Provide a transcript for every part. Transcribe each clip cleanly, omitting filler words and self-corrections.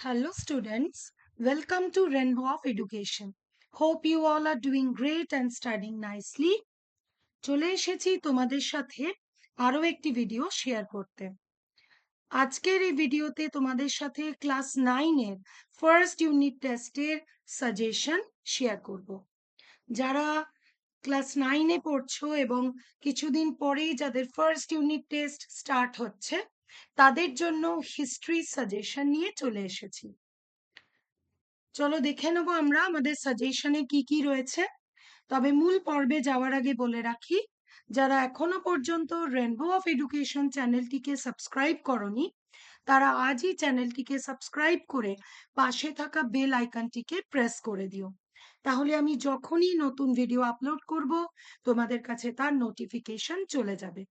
Hello, students. Welcome to Rainbow of Education. Hope you all are doing great and studying nicely. চলে এসেছি তোমাদের সাথে আরো একটি ভিডিও শেয়ার করতে। আজকের এই ভিডিওতে তোমাদের সাথে ক্লাস 9 এর ফার্স্ট ইউনিট টেস্টের সাজেশন শেয়ার করব। যারা ক্লাস 9 এ পড়ছো এবং কিছুদিন পরেই যাদের ফার্স্ট ইউনিট টেস্ট স্টার্ট হচ্ছে তাদের জন্য হিস্ট্রি সাজেশন নিয়ে চলে এসেছি। চলো দেখে নেবো আমরা আমাদের সাজেশনে কি কি রয়েছে। তবে মূল পর্বে যাওয়ার আগে বলে রাখি, যারা এখনো পর্যন্ত রেনবো অফ এডুকেশন চ্যানেলটিকে সাবস্ক্রাইব করনি তারা আজই চ্যানেলটিকে সাবস্ক্রাইব করে পাশে থাকা বেল আইকনটিকে প্রেস করে দিও। তাহলে আমি যখনই নতুন ভিডিও আপলোড করব তোমাদের কাছে তার নোটিফিকেশন চলে যাবে।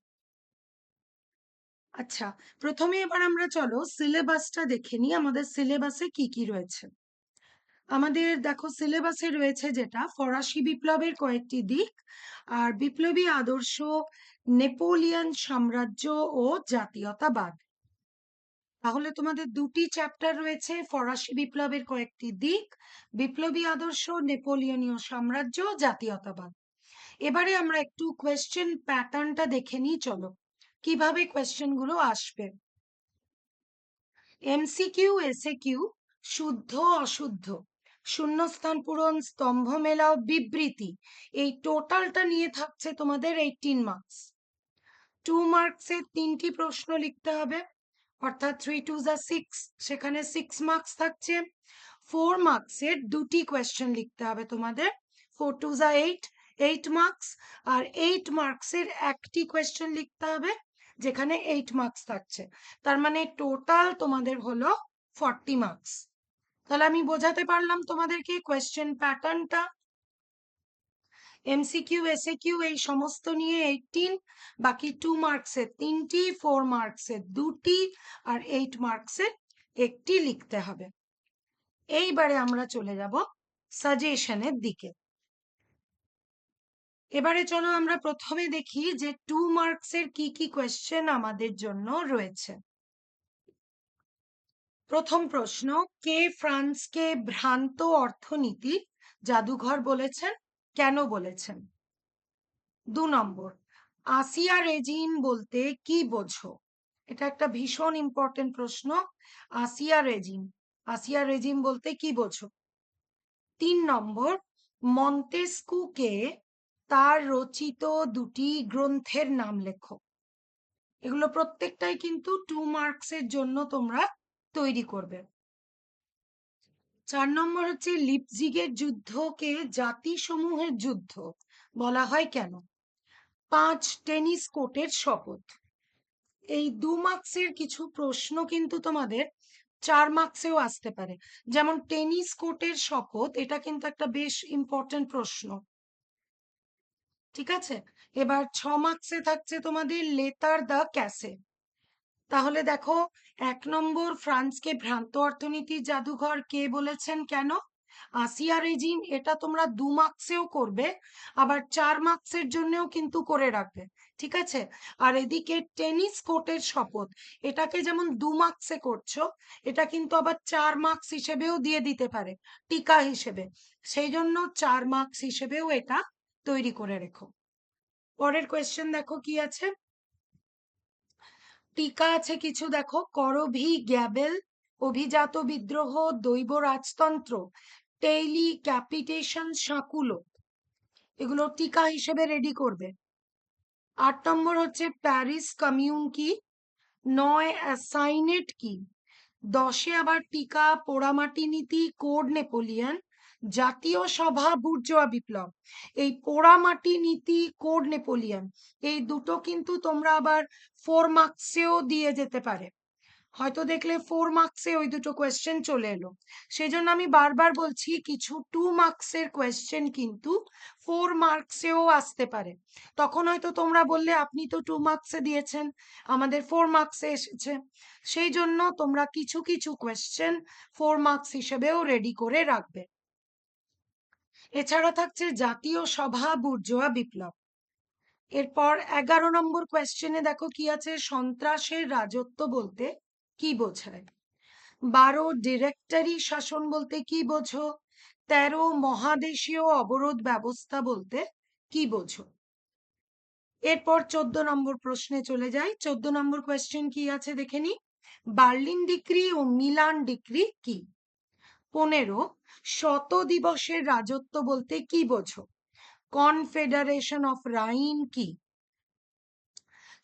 আচ্ছা, প্রথমে এবার আমরা চলো সিলেবাসটা দেখে নিই, আমাদের সিলেবাসে কি কি রয়েছে। আমাদের দেখো সিলেবাসে রয়েছে যেটা ফরাসি বিপ্লবের কয়েকটি দিক আর বিপ্লবী আদর্শ, নেপোলিয়ন সাম্রাজ্য ও জাতীয়তাবাদ। তাহলে তোমাদের দুটি চ্যাপ্টার রয়েছে, ফরাসি বিপ্লবের কয়েকটি দিক, বিপ্লবী আদর্শ, নেপোলিয়নীয় সাম্রাজ্য, জাতীয়তাবাদ। এবারে আমরা একটু কোয়েশ্চেন প্যাটার্নটা দেখে নিই, চলো কিভাবে কোয়েশ্চেন গুলো আসবে। এমসিকিউ, এসএকিউ, শুদ্ধ অশুদ্ধ, শূন্যস্থান পূরণ, স্তম্ভ মেলাও, বিবৃতি, এই টোটালটা নিয়ে থাকছে তোমাদের 18 মার্কস। 2 মার্কসের 3টি প্রশ্ন লিখতে হবে, অর্থাৎ 3 2 যা 6, সেখানে 6 মার্কস থাকছে। 4 মার্কসের 2টি কোয়েশ্চেন লিখতে হবে তোমাদের, 4 2 যা 8 মার্কস। আর 8 মার্কসের একটি কোয়েশ্চেন লিখতে হবে যেখানে 8 মার্কস থাকছে, তার মানে টোটাল তোমাদের হলো 40 মার্কস। তাহলে আমি বোঝাতে পারলাম তোমাদেরকে কোয়েশ্চেন প্যাটার্নটা। এমসিকিউ, এসএকিউ এই সমস্ত নিয়ে 18, বাকি 2 মার্কসের 3টি, 4 মার্কসের 2টি আর 8 মার্কসের একটি লিখতে হবে। এইবারে আমরা চলে যাব সাজেশনের দিকে। এবারে চলো আমরা প্রথমে দেখি যে 2 মার্কসের কি কি কোয়েশ্চেন আমাদের জন্য রয়েছে। প্রথম প্রশ্ন, কে ফ্রান্সকে ভ্রান্ত অর্থনীতি জাদুঘর বলেছেন, কেন বলেছেন? 2 নম্বর, আসিয়া রেজিম বলতে কি বোঝো? এটা একটা ভীষণ ইম্পর্টেন্ট প্রশ্ন। আসিয়া রেজিম বলতে কি বোঝো? 3 নম্বর, মন্তেস্কুকে তার রচিত দুটি গ্রন্থের নাম লেখো। এগুলো প্রত্যেকটাই কিন্তু 2 মার্কসের জন্য তোমরা তৈরি করবে। 4 নম্বর হচ্ছে লিপজিগের যুদ্ধকে জাতিসমূহের যুদ্ধ বলা হয় কেন? 5 টেনিস কোর্টের শপথ। এই 2 মার্কসের কিছু প্রশ্ন কিন্তু তোমাদের 4 মার্কসেও আসতে পারে, যেমন টেনিস কোর্টের শপথ, এটা কিন্তু একটা বেশ ইম্পর্টেন্ট প্রশ্ন। ঠিক আছে, এবার 6 মার্কসে থাকছে তোমাদের লেতার দা ক্যাসে। তাহলে দেখো, 1 নম্বর ফ্রান্সকে ভ্রান্ত অর্থনীতির জাদুঘর কে বলেছেন কেন, আসিয়া রেজিম, এটা তোমরা 2 মার্কসেও করবে, আবার 4 মার্কসের জন্যও কিন্তু করে রাখবে। ঠিক আছে, আর এদিকে টেনিস কোর্টের শপথ, এটাকে যেমন 2 মার্কসে করছো, এটা কিন্তু আবার 4 মার্কস হিসেবেও দিয়ে দিতে পারে, টিকা হিসেবে। সেই জন্য 4 মার্কস হিসেবেও এটা তৈরি করে রেখো। পরের কোয়েশ্চেন দেখো কি আছে, টিকা আছে কিছু, দেখো করভি গ্যাবেল, অভিজাত বিদ্রোহ, দৈব রাজতন্ত্র, টেইলি ক্যাপিটেশন, সাকুলো, এগুলো টিকা হিসেবে রেডি করবে। 8 নম্বর হচ্ছে প্যারিস কমিউন কি, 9 অ্যাসাইনেট কি, 10-এ আবার টিকা পোড়ামাটি নীতি, কোড নেপোলিয়ন, জাতীয় সভা, বুর্জোয়া বিপ্লব। এই পোড়ামাটি নীতি, কোড নেপোলিয়ন, এই দুটো কিন্তু তোমরা আবার 4 মার্কসেও দিয়ে যেতে পারে। হয়তো দেখলে 4 মার্কসে ওই দুটো কোয়েশ্চেন চলে এলো, সেই জন্য আমি বারবার বলছি কিছু 2 মার্কসের কোয়েশ্চেন কিন্তু 4 মার্কসেও আসতে পারে। তখন হয়তো তোমরা বললে আপনি তো 2 মার্কসে দিয়েছেন, আমাদের 4 মার্কসে এসেছে। সেই জন্য তোমরা কিছু কিছু কোয়েশ্চেন 4 মার্কস হিসেবেও রেডি করে রাখবে। এছাড়া থাকছে জাতীয় সভা, বুর্জোয়া বিপ্লব। এরপর 11 নম্বর কোয়েশ্চেনে দেখো কি আছে, সন্ত্রাসের রাজত্ব বলতে কি বোঝায়? 12 ডিরেক্টরি শাসন বলতে কি বোঝো? 13 মহাদেশীয় অবরোধ ব্যবস্থা বলতে কি বোঝো? এরপর 14 নম্বর প্রশ্নে চলে যাই। 14 নম্বর কোয়েশ্চেন কি আছে দেখে নি। বার্লিন ডিক্রি ও মিলান ডিক্রি কি? 15 শত দিবসের রাজত্ব বলতে কি বোঝো? কনফেডারেশন অফ রাইন কি?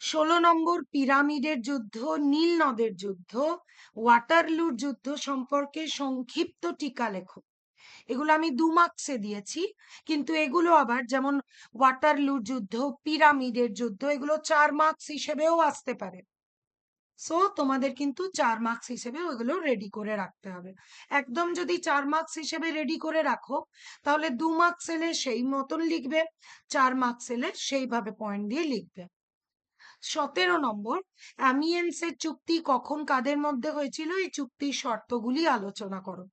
16 নম্বর পিরামিডের যুদ্ধ, নীল নদের যুদ্ধ, ওয়াটারলুর যুদ্ধ সম্পর্কে সংক্ষিপ্ত টিকা লেখো। এগুলো আমি 2 মার্কসে দিয়েছি, কিন্তু এগুলো আবার যেমন ওয়াটারলুর যুদ্ধ, পিরামিডের যুদ্ধ, এগুলো 4 মার্কস হিসেবেও আসতে পারে। সো তোমাদের কিন্তু 4 মার্কস হিসেবে ওইগুলো রেডি করে রাখতে হবে। একদম যদি 4 মার্কস হিসেবে রেডি করে রাখো, তাহলে 2 মার্কস এলে সেই মতন লিখবে, 4 মার্কস এলে সেইভাবে পয়েন্ট দিয়ে লিখবে। 17 নম্বর অ্যামিয়েন্সের চুক্তি কখন কাদের মধ্যে হয়েছিল? এই চুক্তির শর্তগুলি আলোচনা করো।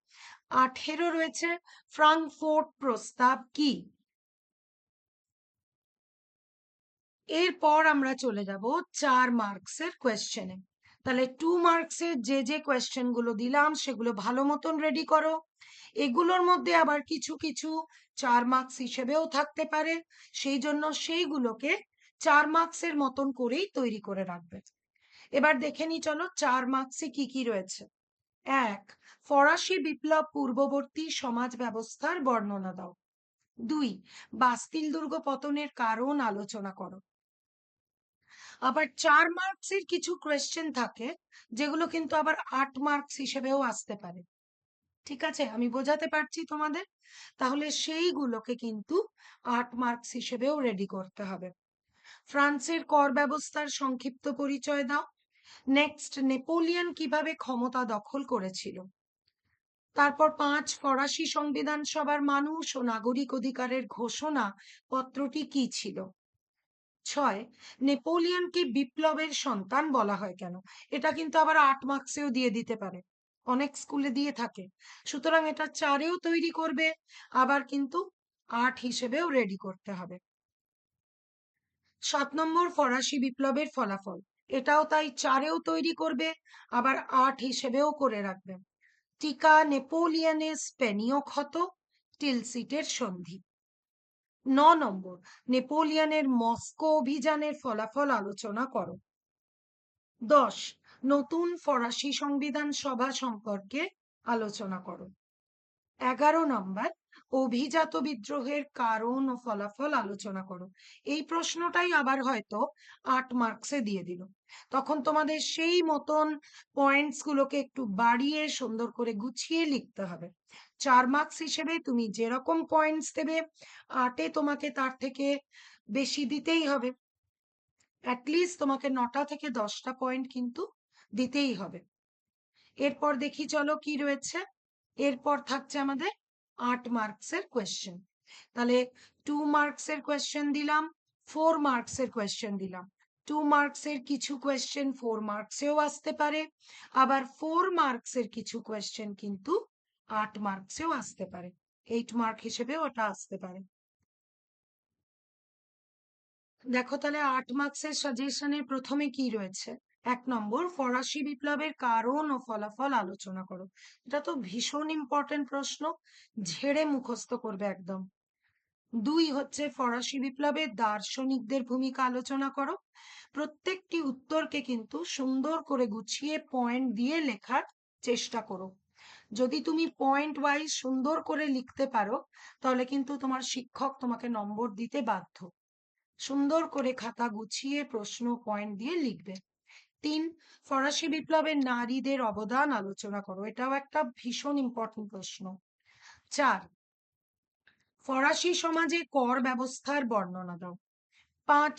18 রয়েছে ফ্রাঙ্কফুর্ট প্রস্তাব কি? এরপর আমরা চলে যাব 4 মার্কসের কোয়েশ্চেনে। তাহলে 2 মার্কসের যে কোয়েশ্চেন গুলো দিলাম সেগুলো ভালো মতন রেডি করো। এগুলোর মধ্যে আবার কিছু কিছু 4 মার্কস হিসেবেও থাকতে পারে, সেই জন্য সেইগুলোকে 4 মার্কসের মতন করেই তৈরি করে রাখবে। এবার দেখে নি চলো 4 মার্কসে কি কি রয়েছে। 1 ফরাসি বিপ্লব পূর্ববর্তী সমাজ ব্যবস্থার বর্ণনা দাও। 2 বাস্তিল দুর্গ পতনের কারণ আলোচনা করো। আবার 4 মার্কসের কিছু কোয়েশ্চেন থাকে যেগুলো কিন্তু আবার 8 মার্কস হিসেবেও আসতে পারে। ঠিক আছে, আমি বোঝাতে পারছি তোমাদের? তাহলে সেইগুলোকে কিন্তু 8 মার্কস হিসেবেও রেডি করতে হবে। ফ্রান্সের কর ব্যবস্থার সংক্ষিপ্ত পরিচয় দাও। নেক্সট নেপোলিয়ন কিভাবে ক্ষমতা দখল করেছিল। তারপর 5 ফরাসি সংবিধান সভার মানুষ ও নাগরিক অধিকারের ঘোষণা পত্রটি কি ছিল। 6 নেপোলিয়নকে বিপ্লবের সন্তান বলা হয় কেন? এটা কিন্তু আবার 8 মার্কসেও দিয়ে দিতে পারে, অনেক স্কুলে দিয়ে থাকে। সুতরাং এটা 4এও তৈরি করবে, আবার কিন্তু 8 হিসেবেও রেডি করতে হবে। 7 নম্বর ফরাসি বিপ্লবের ফলাফল, এটাও তাই 4এও তৈরি করবে, আবার 8 হিসেবেও করে রাখবে। টিকা নেপোলিয়নের স্পেনীয় ক্ষত, টিলসিটের সন্ধি। 9 নম্বর নেপোলিয়নের মস্কো অভিযানের ফলাফল আলোচনা করো। 10 নতুন ফরাসি সংবিধান সভা সম্পর্কে আলোচনা করো। 11 নম্বর অভিজাত বিদ্রোহের কারণ ও ফলাফল আলোচনা করো। এই প্রশ্নটাই আবার হয়তো 8 মার্কসে দিয়ে দিল, তখন তোমাদের সেই মতন পয়েন্টস গুলোকে একটু বাড়িয়ে সুন্দর করে গুছিয়ে লিখতে হবে। 4 মার্কস হিসেবে তুমি যেরকম পয়েন্টস দেবে, 8-এ তোমাকে তার থেকে বেশি দিতেই হবে। অ্যাটলিস্ট তোমাকে 9টা থেকে 10টা পয়েন্ট কিন্তু দিতেই হবে। এরপর দেখি চলো কি রয়েছে। এরপর থাকছে আমাদের 8 মার্কসের কোয়েশ্চেন। তাহলে 2 মার্কসের কোয়েশ্চেন দিলাম, 4 মার্কসের কোয়েশ্চেন দিলাম। 2 মার্কসের কিছু কোয়েশ্চেন 4 মার্কসেও আসতে পারে, আবার 4 মার্কসের কিছু কোয়েশ্চেন কিন্তু 8 মার্কসেও আসতে পারে, 8 মার্ক হিসেবে ওটা আসতে পারে। দেখো তাহলে 8 মার্কসের সাজেশনে প্রথমে কি রয়েছে। 1 নম্বর ফরাসি বিপ্লবের কারণ ও ফলাফল আলোচনা করো। এটা তো ভীষণ ইম্পর্টেন্ট প্রশ্ন, ঝেড়ে মুখস্থ করবে একদম। 2 হচ্ছে ফরাসি বিপ্লবের দার্শনিকদের ভূমিকা আলোচনা করো। প্রত্যেকটি উত্তরকে কিন্তু সুন্দর করে গুছিয়ে পয়েন্ট দিয়ে লেখার চেষ্টা করো। যদি তুমি পয়েন্ট ওয়াইজ সুন্দর করে লিখতে পারো, তাহলে কিন্তু তোমার শিক্ষক তোমাকে নম্বর দিতে বাধ্য। সুন্দর করে খাতা গুছিয়ে প্রশ্ন পয়েন্ট দিয়ে লিখবে। 3 ফরাসি বিপ্লবের নারীদের অবদান আলোচনা করো। এটাও একটা ভীষণ ইম্পর্টেন্ট প্রশ্ন। 4 ফরাসি সমাজে কর ব্যবস্থার বর্ণনা দাও। 5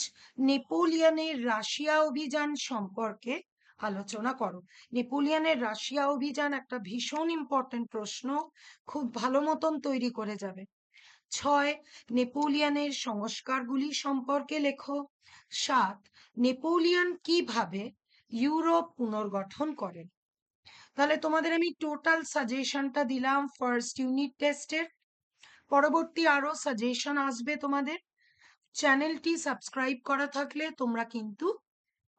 নেপোলিয়নের রাশিয়া অভিযান সম্পর্কে আলোচনা করো। নেপোলিয়নের রাশিয়া অভিযান একটা ভীষণ ইম্পর্টেন্ট প্রশ্ন, খুব ভালো মতন তৈরি করে যাবে। 6 নেপোলিয়নের সংস্কারগুলি সম্পর্কে লেখো। 7 নেপোলিয়ন কিভাবে ইউরোপ পুনর্গঠন করেন। তাহলে তোমাদের আমি টোটাল সাজেশনটা দিলাম ফার্স্ট ইউনিট টেস্টের। পরবর্তী আরো সাজেশন আসবে তোমাদের। চ্যানেলটি সাবস্ক্রাইব করা থাকলে তোমরা কিন্তু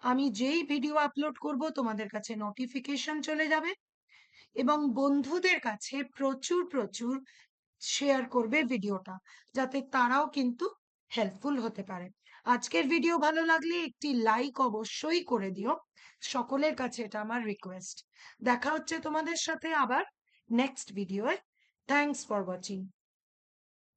আমি যেই ভিডিও আপলোড করব তোমাদের কাছে নোটিফিকেশন চলে যাবে। এবং বন্ধুদের কাছে প্রচুর প্রচুর শেয়ার করবে ভিডিওটা, যাতে তারাও কিন্তু হেল্পফুল হতে পারে। আজকের ভিডিও ভালো লাগলে একটি লাইক অবশ্যই করে দিও, সকলের কাছে এটা আমার রিকোয়েস্ট। দেখা হচ্ছে তোমাদের সাথে আবার নেক্সট ভিডিওয়ে। Thanks for watching.